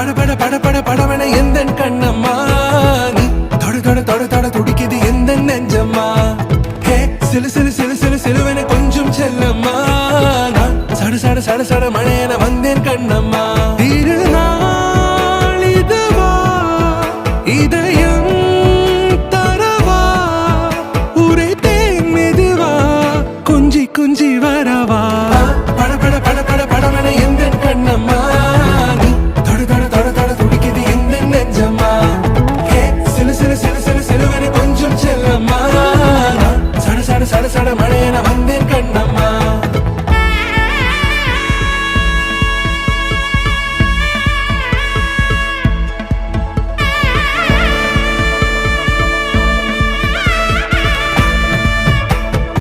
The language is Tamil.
பட பட பட படவன எந்தன் கண்ணம்மா நீ தொட தொட தொட தொட துடிக்குது எந்த நெஞ்சம்மா ஹே சிலு சிலு சிலு சிலு சிலுவன கொஞ்சம் செல்லம்மா நான் சட சட சட சட மழையன வந்தேன் கண்ணம்மா திருநாள் இதுவா இதயம் தரவா உரைத்தேன் மெதுவா குஞ்சி குஞ்சி வரவா பட பட பட பட படவன எந்தன் கண்ணம்மா நீ தொட தொட தொட தொட துடிக்குது எந்த நெஞ்சம்மா ஹே சிலு சிலு சிலு சிலு சிலுவன கொஞ்சம் செல்லம்மா நான் சட சட சட சட மழையன வந்தேன் கண்ணம்மா